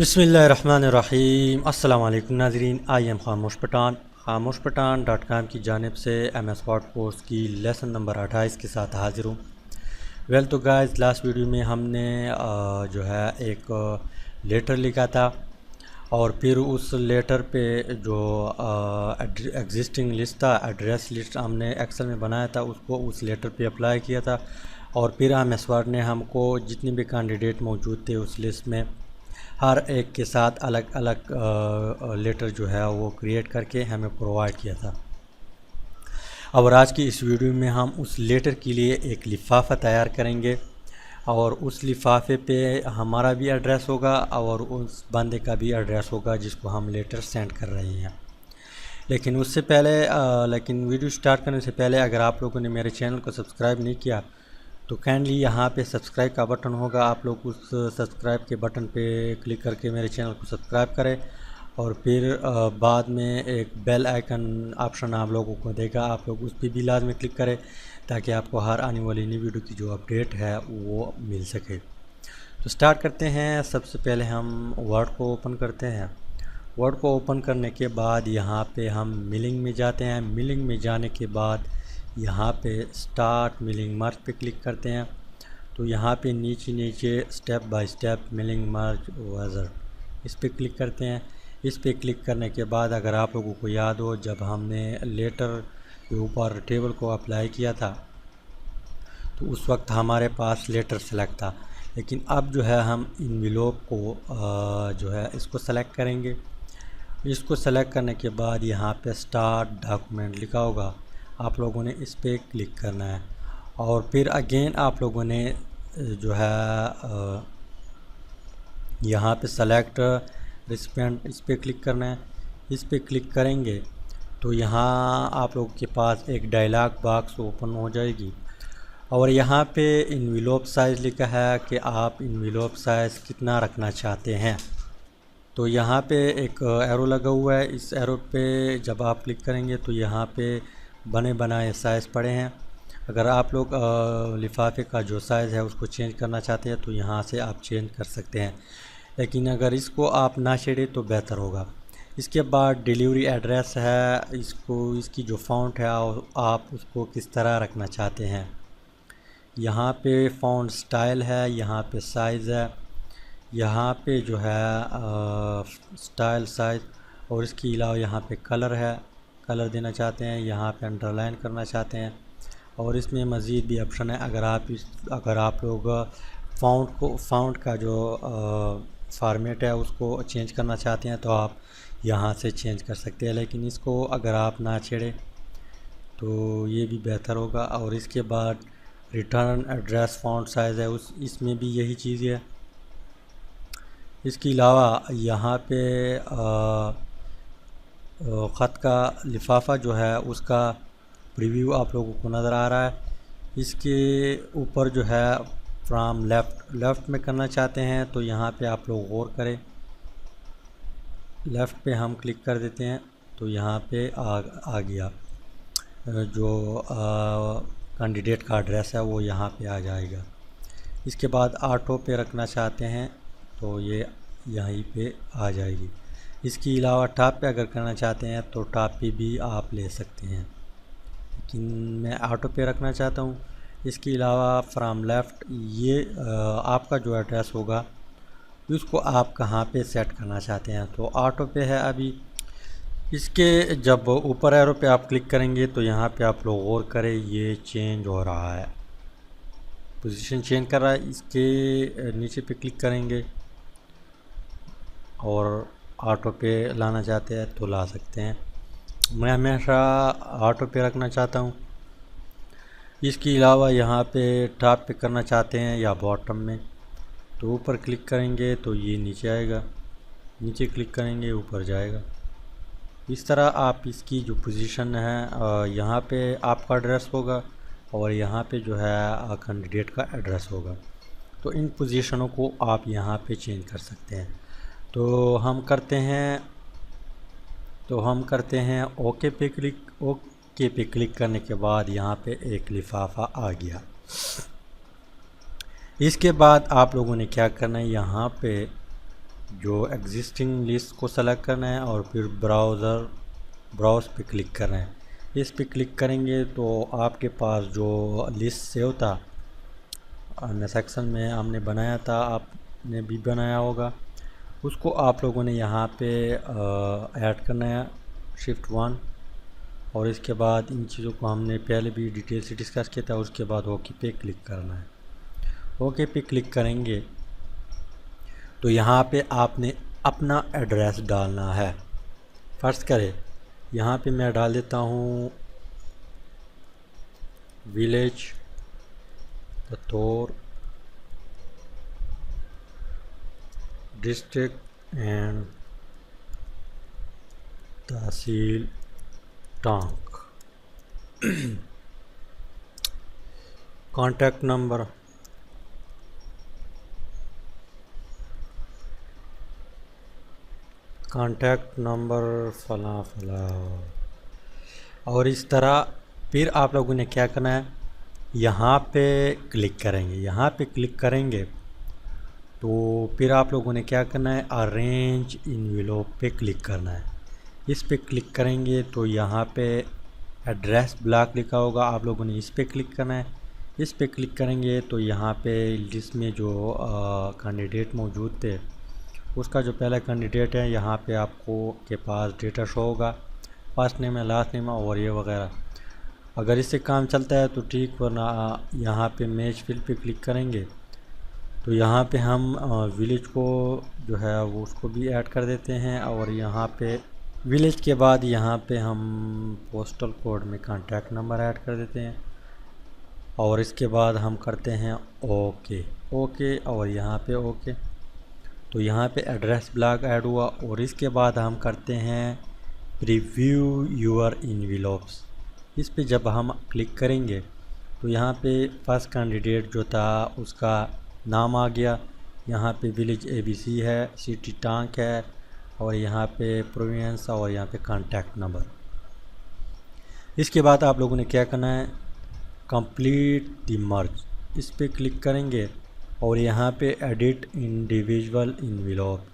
बिस्मिल्लाहिर्रहमानिर्रहीम। अस्सलाम वालेकुम नाज़रीन, आई एम खामोश पठान .com की जानिब से MS वर्ड कोर्स की लेसन नंबर 28 के साथ हाज़िर हूँ। वेल तो गाइस, लास्ट वीडियो में हमने जो है एक लेटर लिखा था और फिर उस लेटर पे जो एग्जिस्टिंग लिस्ट था, एड्रेस लिस्ट हमने एक्सेल में बनाया था, उसको उस लेटर पे अप्लाई किया था। और फिर MS वर्ड ने हमको जितने भी कैंडिडेट मौजूद थे उस लिस्ट में हर एक के साथ अलग अलग लेटर जो है वो क्रिएट करके हमें प्रोवाइड किया था। और आज की इस वीडियो में हम उस लेटर के लिए एक लिफाफा तैयार करेंगे और उस लिफाफे पे हमारा भी एड्रेस होगा और उस बंदे का भी एड्रेस होगा जिसको हम लेटर सेंड कर रहे हैं। लेकिन उससे पहले लेकिन वीडियो स्टार्ट करने से पहले अगर आप लोगों ने मेरे चैनल को सब्सक्राइब नहीं किया तो काइंडली यहाँ पे सब्सक्राइब का बटन होगा, आप लोग उस सब्सक्राइब के बटन पे क्लिक करके मेरे चैनल को सब्सक्राइब करें। और फिर बाद में एक बेल आइकन ऑप्शन आप लोगों को देगा, आप लोग उस पर भी लाजमी क्लिक करें ताकि आपको हर आने वाली नई वीडियो की जो अपडेट है वो मिल सके। तो स्टार्ट करते हैं। सबसे पहले हम वर्ड को ओपन करते हैं। वर्ड को ओपन करने के बाद यहाँ पे हम मिलिंग में जाते हैं। मिलिंग में जाने के बाद यहाँ पे स्टार्ट मिलिंग मर्ज पे क्लिक करते हैं। तो यहाँ पे नीचे नीचे स्टेप बाय स्टेप मिलिंग मर्ज वजर इस पे क्लिक करते हैं। इस पे क्लिक करने के बाद अगर आप लोगों को याद हो, जब हमने लेटर के ऊपर टेबल को अप्लाई किया था तो उस वक्त हमारे पास लेटर सेलेक्ट था, लेकिन अब जो है हम इन्वेलप को जो है इसको सेलेक्ट करेंगे। इसको सेलेक्ट करने के बाद यहाँ पे स्टार्ट डॉक्यूमेंट लिखा होगा, आप लोगों ने इस पर क्लिक करना है। और फिर अगेन आप लोगों ने जो है यहाँ पे सेलेक्ट रिसिपेंट इस पर क्लिक करना है। इस पर क्लिक करेंगे तो यहाँ आप लोगों के पास एक डायलॉग बॉक्स ओपन हो जाएगी और यहाँ पे इन्वेलप साइज़ लिखा है कि आप इन्वेलप साइज़ कितना रखना चाहते हैं। तो यहाँ पे एक एरो लगा हुआ है, इस एरो पे जब आप क्लिक करेंगे तो यहाँ पे बने बनाए साइज़ पड़े हैं। अगर आप लोग लिफाफे का जो साइज़ है उसको चेंज करना चाहते हैं तो यहाँ से आप चेंज कर सकते हैं, लेकिन अगर इसको आप ना छेड़े तो बेहतर होगा। इसके बाद डिलीवरी एड्रेस है, इसकी जो फ़ॉन्ट है आप उसको किस तरह रखना चाहते हैं। यहाँ पे फ़ॉन्ट स्टाइल है, यहाँ पे साइज़ है, यहाँ पे जो है स्टाइल साइज़, और इसके अलावा यहाँ पे कलर है, कलर देना चाहते हैं, यहाँ पे अंडरलाइन करना चाहते हैं। और इसमें मज़ीद भी ऑप्शन है, अगर आप लोग फ़ॉन्ट का जो फॉर्मेट है उसको चेंज करना चाहते हैं तो आप यहाँ से चेंज कर सकते हैं, लेकिन इसको अगर आप ना छेड़ें तो ये भी बेहतर होगा। और इसके बाद रिटर्न एड्रेस फ़ॉन्ट साइज़ है इसमें भी यही चीज़ है। इसके अलावा यहाँ पे ख़त का लिफाफा जो है उसका प्रीव्यू आप लोगों को नज़र आ रहा है। इसके ऊपर जो है फ्राम लेफ़्ट में करना चाहते हैं तो यहाँ पे आप लोग गौर करें, लेफ़्ट पे हम क्लिक कर देते हैं तो यहाँ पे आ गया जो कैंडिडेट का एड्रेस है वो यहाँ पे आ जाएगा। इसके बाद ऑटो पे रखना चाहते हैं तो ये यहीं पे आ जाएगी। इसके अलावा टॉप पे अगर करना चाहते हैं तो टॉप पे भी आप ले सकते हैं, लेकिन मैं ऑटो पे रखना चाहता हूँ। इसके अलावा फ्राम लेफ़्ट ये आपका जो एड्रेस होगा उसको आप कहाँ पे सेट करना चाहते हैं, तो ऑटो पे है अभी। इसके जब ऊपर एरो पे आप क्लिक करेंगे तो यहाँ पे आप लोग गौर करें, ये चेंज हो रहा है, पोजीशन चेंज कर रहा है। इसके नीचे पे क्लिक करेंगे और ऑटो पे लाना चाहते हैं तो ला सकते हैं। मैं हमेशा ऑटो पे रखना चाहता हूँ। इसके अलावा यहाँ पे टॉप पे करना चाहते हैं या बॉटम में, तो ऊपर क्लिक करेंगे तो ये नीचे आएगा, नीचे क्लिक करेंगे ऊपर जाएगा। इस तरह आप इसकी जो पोजीशन है यहाँ पे आपका एड्रेस होगा और यहाँ पे जो है कैंडिडेट का एड्रेस होगा, तो इन पोजीशनों को आप यहाँ पे चेंज कर सकते हैं। तो हम करते हैं ओके पे क्लिक करने के बाद यहाँ पे एक लिफाफा आ गया। इसके बाद आप लोगों ने क्या करना है, यहाँ पे जो एग्जिस्टिंग लिस्ट को सेलेक्ट करना है और फिर ब्राउज़ पे क्लिक करना है। इस पे क्लिक करेंगे तो आपके पास जो लिस्ट सेव था अन्य सेक्शन में हमने बनाया था, आपने भी बनाया होगा, उसको आप लोगों ने यहाँ पे ऐड करना है Shift 1। और इसके बाद इन चीज़ों को हमने पहले भी डिटेल से डिस्कस किया था। उसके बाद ओके पे क्लिक करना है। ओके पे क्लिक करेंगे तो यहाँ पे आपने अपना एड्रेस डालना है। फर्स्ट करें, यहाँ पे मैं डाल देता हूँ विलेज तौर, डिस्ट्रिक्ट एंड तहसील टांग। कॉन्टैक्ट नंबर फला फला। और इस तरह फिर आप लोगों ने क्या करना है, यहाँ पे क्लिक करेंगे। यहाँ पे क्लिक करेंगे तो फिर आप लोगों ने क्या करना है, अरेंज इन्वेलप पे क्लिक करना है। इस पे क्लिक करेंगे तो यहाँ पे एड्रेस ब्लॉक लिखा होगा, आप लोगों ने इस पे क्लिक करना है। इस पे क्लिक करेंगे तो यहाँ पे लिस्ट में जो कैंडिडेट मौजूद थे उसका जो पहला कैंडिडेट है यहाँ पे आपको के पास डेटा शो होगा, फर्स्ट नेम है, लास्ट नेम है और ये वगैरह। अगर इससे काम चलता है तो ठीक, वरना यहाँ पे मैच फिल पे क्लिक करेंगे तो यहाँ पे हम विलेज को जो है वो उसको भी ऐड कर देते हैं। और यहाँ पे विलेज के बाद यहाँ पे हम पोस्टल कोड में कॉन्टैक्ट नंबर ऐड कर देते हैं और इसके बाद हम करते हैं ओके और यहाँ पे ओके। तो यहाँ पे एड्रेस ब्लॉक ऐड हुआ और इसके बाद हम करते हैं प्रीव्यू योर इन्वेलप्स। इस पे जब हम क्लिक करेंगे तो यहाँ पे फर्स्ट कैंडिडेट जो था उसका नाम आ गया, यहाँ पे विलेज ABC है, सिटी टांक है और यहाँ पे प्रोविंस और यहाँ पे कॉन्टैक्ट नंबर। इसके बाद आप लोगों ने क्या करना है, कंप्लीट द मर्ज, इस पे क्लिक करेंगे और यहाँ पे एडिट इंडिविजुअल इन्वेलप,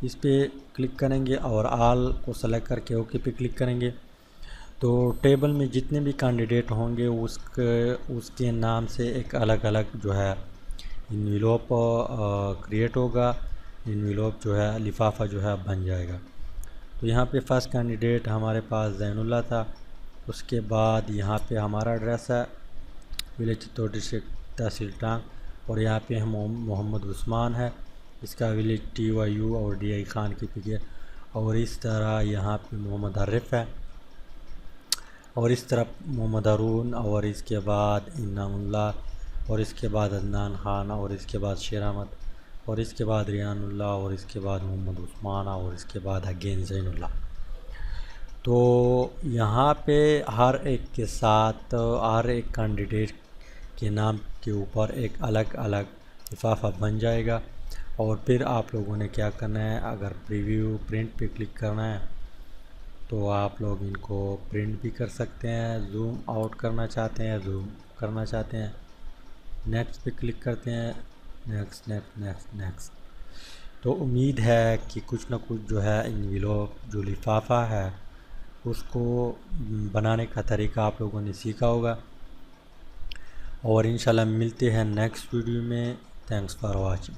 इस पे क्लिक करेंगे और ऑल को सेलेक्ट करके ओके पे क्लिक करेंगे। तो टेबल में जितने भी कैंडिडेट होंगे उसके नाम से एक अलग अलग जो है इन्वेलप क्रिएट होगा, इन्वेलप जो है लिफाफा जो है बन जाएगा। तो यहाँ पे फर्स्ट कैंडिडेट हमारे पास जैनुल्लाह था, उसके बाद यहाँ पे हमारा एड्रेस है विलेज तो डिस्ट्रिक्ट तहसील टांग और यहाँ पे हम मोहम्मद उस्मान है, इसका विलेज TYU और DI खान की पिक। और इस तरह यहाँ पे मोहम्मद आरिफ है और इस तरफ मोहम्मद अरून और इसके बाद इनामुल्लाह और इसके बाद अदनान खान और इसके बाद शेर अहमद और इसके बाद रियानुल्लाह और इसके बाद मोहम्मद उस्मान और इसके बाद अगेन जैनुल्लाह। तो यहाँ पे हर एक के साथ हर एक कैंडिडेट के नाम के ऊपर एक अलग अलग लिफाफा बन जाएगा। और फिर आप लोगों ने क्या करना है, अगर प्रीव्यू प्रिंट पे क्लिक करना है तो आप लोग इनको प्रिंट भी कर सकते हैं, जूम आउट करना चाहते हैं, जूम करना चाहते हैं, नेक्स्ट पे क्लिक करते हैं, नेक्स्ट नेक्स्ट नेक्स्ट नेक्स्ट। तो उम्मीद है कि कुछ ना कुछ जो है इन्वेलप जो लिफाफा है उसको बनाने का तरीका आप लोगों ने सीखा होगा और इंशाल्लाह मिलते हैं नेक्स्ट वीडियो में। Thanks for watching.